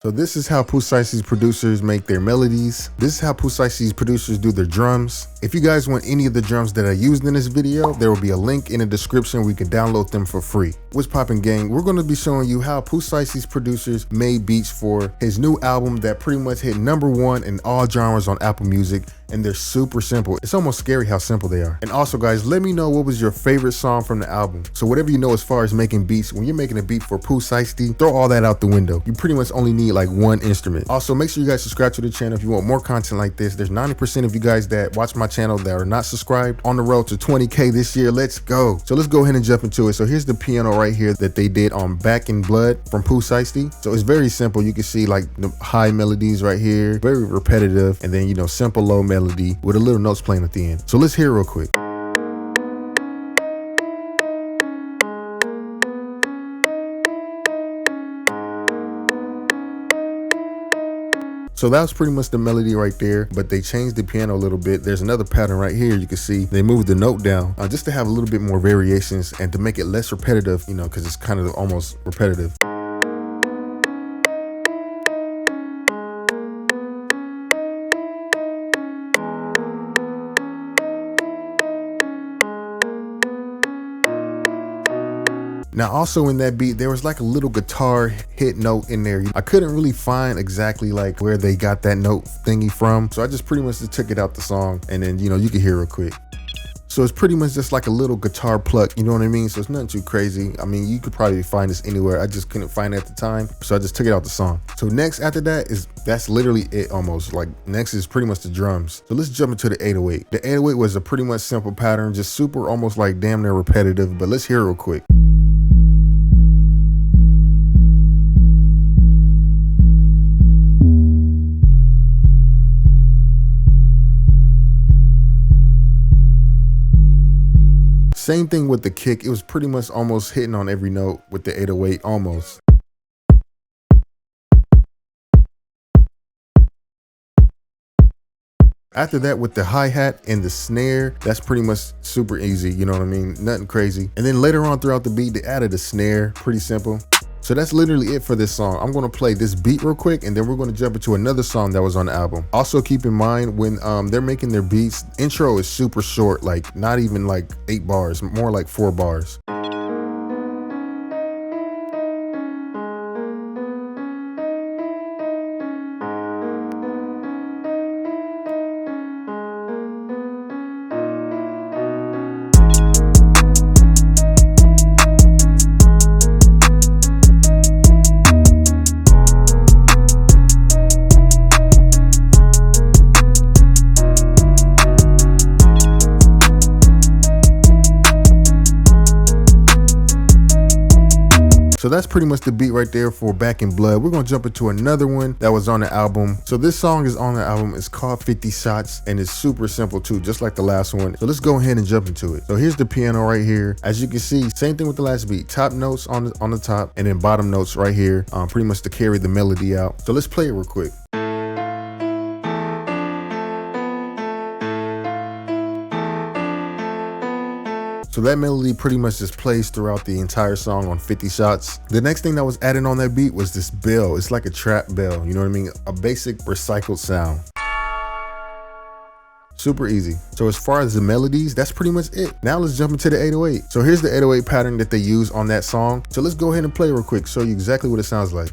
So this is how POOH Shiesty's producers make their melodies. This is how POOH Shiesty's producers do their drums. If you guys want any of the drums that I used in this video, there will be a link in the description where you can download them for free. What's poppin', gang? We're going to be showing you how POOH Shiesty's producers made beats for his new album that pretty much hit #1 in all genres on Apple Music, and they're super simple. It's almost scary how simple they are. And also, guys, let me know what was your favorite song from the album. So whatever you know as far as making beats, when you're making a beat for POOH Shiesty, throw all that out the window. You pretty much only need like one instrument. Also, make sure you guys subscribe to the channel if you want more content like this. There's 90% of you guys that watch my channel that are not subscribed. On the road to 20K this year. Let's go. So let's go ahead and jump into it. So here's the piano right here that they did on Back in Blood from POOH Shiesty. So it's very simple. You can see like the high melodies right here, very repetitive, and then, you know, simple low melody with a little notes playing at the end. So let's hear it real quick. So that was pretty much the melody right there, but they changed the piano a little bit. There's another pattern right here. You can see they moved the note down just to have a little bit more variations and to make it less repetitive, you know, because it's kind of almost repetitive. Now also in that beat, there was like a little guitar hit note in there. I couldn't really find exactly like where they got that note thingy from. So I just pretty much just took it out the song, and then, you know, you can hear it real quick. So it's pretty much just like a little guitar pluck, you know what I mean? So it's nothing too crazy. I mean, you could probably find this anywhere. I just couldn't find it at the time. So I just took it out the song. So next after that that's literally it almost. Like next is pretty much the drums. So let's jump into the 808. The 808 was a pretty much simple pattern, just super almost like damn near repetitive, but let's hear it real quick. Same thing with the kick. It was pretty much almost hitting on every note with the 808 almost. After that, with the hi-hat and the snare, that's pretty much super easy, you know what I mean? Nothing crazy. And then later on throughout the beat, they added a snare, pretty simple. So that's literally it for this song. I'm gonna play this beat real quick, and then we're gonna jump into another song that was on the album. Also keep in mind when they're making their beats, intro is super short, like not even like 8 bars, more like 4 bars. So that's pretty much the beat right there for Back in Blood. We're gonna jump into another one that was on the album. So this song is on the album. It's called 50 Shots, and it's super simple too, just like the last one. So let's go ahead and jump into it. So here's the piano right here. As you can see, same thing with the last beat. Top notes on the top, and then bottom notes right here, pretty much to carry the melody out. So let's play it real quick. So that melody pretty much just plays throughout the entire song on 50 Shots. The next thing that was added on that beat was this bell. It's like a trap bell, you know what I mean? A basic recycled sound. Super easy. So as far as the melodies, that's pretty much it. Now let's jump into the 808. So here's the 808 pattern that they use on that song. So let's go ahead and play real quick, show you exactly what it sounds like.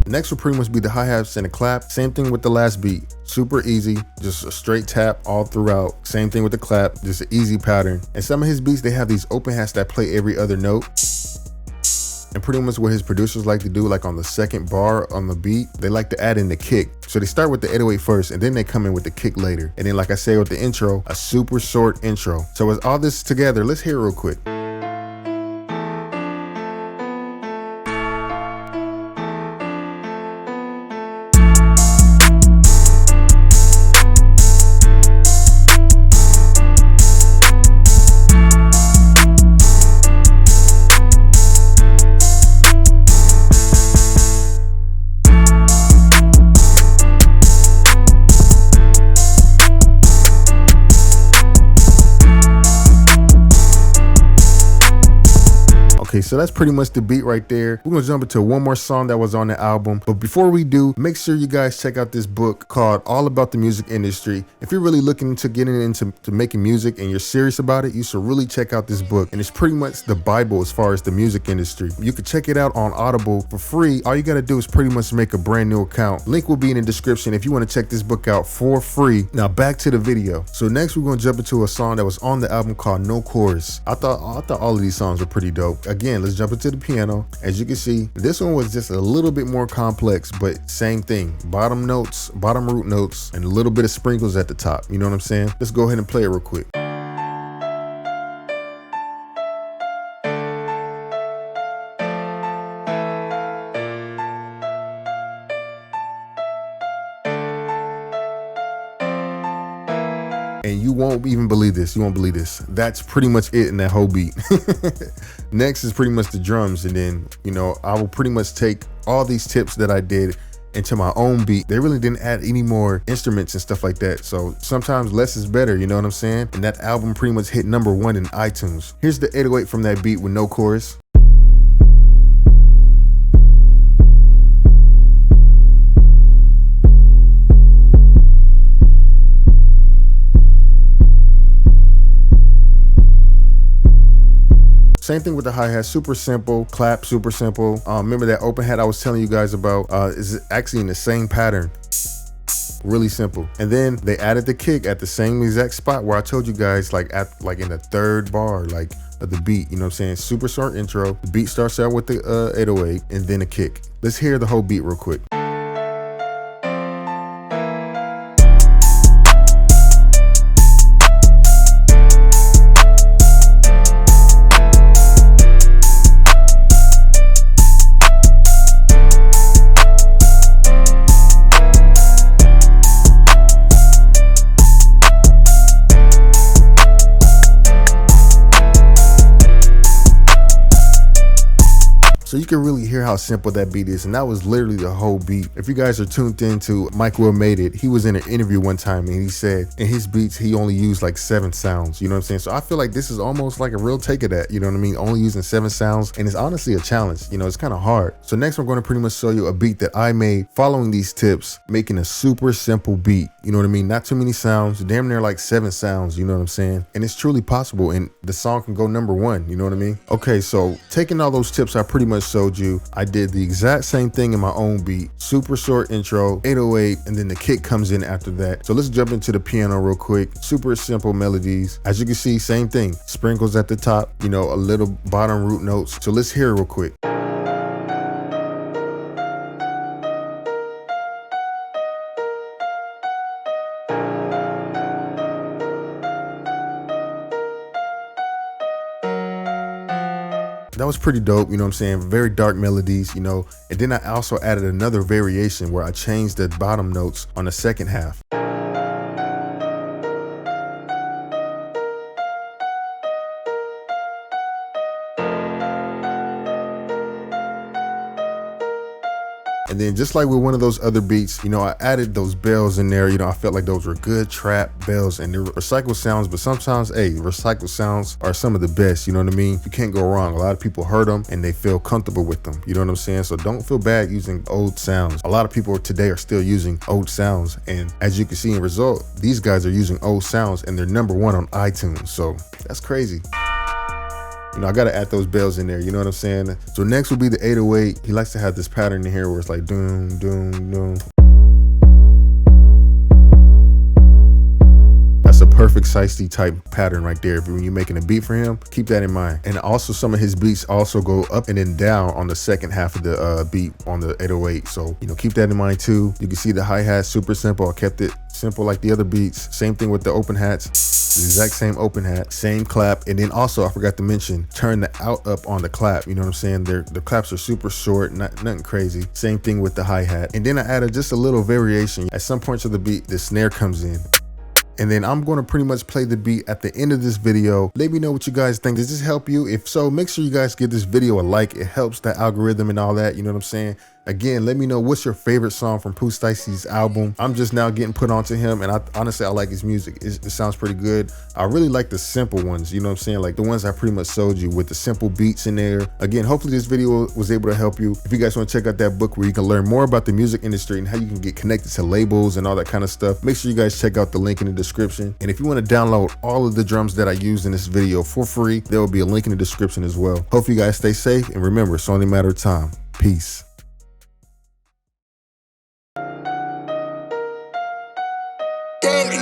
Next will pretty much be the hi-hats and the clap. Same thing with the last beat. Super easy, just a straight tap all throughout. Same thing with the clap, just an easy pattern. And some of his beats, they have these open hats that play every other note. And pretty much what his producers like to do, like on the second bar on the beat, they like to add in the kick. So they start with the 808 first, and then they come in with the kick later. And then, like I say with the intro, a super short intro. So with all this together, let's hear it real quick. Okay, so that's pretty much the beat right there. We're gonna jump into one more song that was on the album. But before we do, make sure you guys check out this book called All About the Music Industry. If you're really looking into getting into making music and you're serious about it, you should really check out this book. And it's pretty much the Bible as far as the music industry. You can check it out on Audible for free. All you gotta do is pretty much make a brand new account. Link will be in the description if you want to check this book out for free. Now back to the video. So next we're gonna jump into a song that was on the album called No Chorus. I thought all of these songs were pretty dope. Again, let's jump into the piano. As you can see, this one was just a little bit more complex, but same thing. Bottom notes, bottom root notes, and a little bit of sprinkles at the top. You know what I'm saying? Let's go ahead and play it real quick. And you won't even believe this. You won't believe this. That's pretty much it in that whole beat. Next is pretty much the drums. And then, you know, I will pretty much take all these tips that I did into my own beat. They really didn't add any more instruments and stuff like that. So sometimes less is better, you know what I'm saying? And that album pretty much hit #1 in iTunes. Here's the 808 from that beat with no chorus. Same thing with the hi-hat, super simple, clap, super simple. Remember that open hat I was telling you guys about is actually in the same pattern. Really simple. And then they added the kick at the same exact spot where I told you guys, like in the third bar, like of the beat, you know what I'm saying? Super short intro. The beat starts out with the 808 and then a kick. Let's hear the whole beat real quick. So you can really hear how simple that beat is, and that was literally the whole beat. If you guys are tuned into Mike Will Made It, he was in an interview one time and he said in his beats he only used like 7 sounds, you know what I'm saying? So I feel like this is almost like a real take of that, you know what I mean? Only using 7 sounds, and it's honestly a challenge, you know, it's kind of hard. So next I'm going to pretty much show you a beat that I made following these tips, making a super simple beat, you know what I mean? Not too many sounds, damn near like 7 sounds, you know what I'm saying? And it's truly possible, and the song can go #1, you know what I mean? Okay, so taking all those tips I pretty much showed you, I did the exact same thing in my own beat. Super short intro, 808, and then the kick comes in after that. So let's jump into the piano real quick. Super simple melodies. As you can see, same thing. Sprinkles at the top, you know, a little bottom root notes. So let's hear it real quick. That was pretty dope, you know what I'm saying? Very dark melodies, you know. And then I also added another variation where I changed the bottom notes on the second half. And then just like with one of those other beats, you know, I added those bells in there. You know, I felt like those were good trap bells, and they're recycled sounds, but sometimes, hey, recycled sounds are some of the best, you know what I mean? You can't go wrong. A lot of people heard them and they feel comfortable with them, you know what I'm saying? So don't feel bad using old sounds. A lot of people today are still using old sounds, and as you can see in result, these guys are using old sounds and they're #1 on iTunes. So that's crazy. You know, I gotta add those bells in there, you know what I'm saying? So next will be the 808. He likes to have this pattern in here where it's like doom, doom, doom. That's a perfect shiesty type pattern right there. When you're making a beat for him, keep that in mind. And also some of his beats also go up and then down on the second half of the beat on the 808. So, you know, keep that in mind too. You can see the hi-hat, super simple. I kept it simple like the other beats. Same thing with the open hats. The exact same open hat, same clap. And then also I forgot to mention, turn the out up on the clap. You know what I'm saying? The claps are super short, nothing crazy. Same thing with the hi-hat. And then I added just a little variation. At some points of the beat, the snare comes in. And then I'm going to pretty much play the beat at the end of this video. Let me know what you guys think. Does this help you? If so, make sure you guys give this video a like. It helps the algorithm and all that, you know what I'm saying? Again, let me know what's your favorite song from POOH SHIESTY's album. I'm just now getting put onto him, and honestly, I like his music. It sounds pretty good. I really like the simple ones, you know what I'm saying? Like the ones I pretty much showed you with the simple beats in there. Again, hopefully this video was able to help you. If you guys want to check out that book where you can learn more about the music industry and how you can get connected to labels and all that kind of stuff, make sure you guys check out the link in the description. And if you want to download all of the drums that I used in this video for free, there will be a link in the description as well. Hope you guys stay safe, and remember, it's only a matter of time. Peace.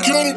Young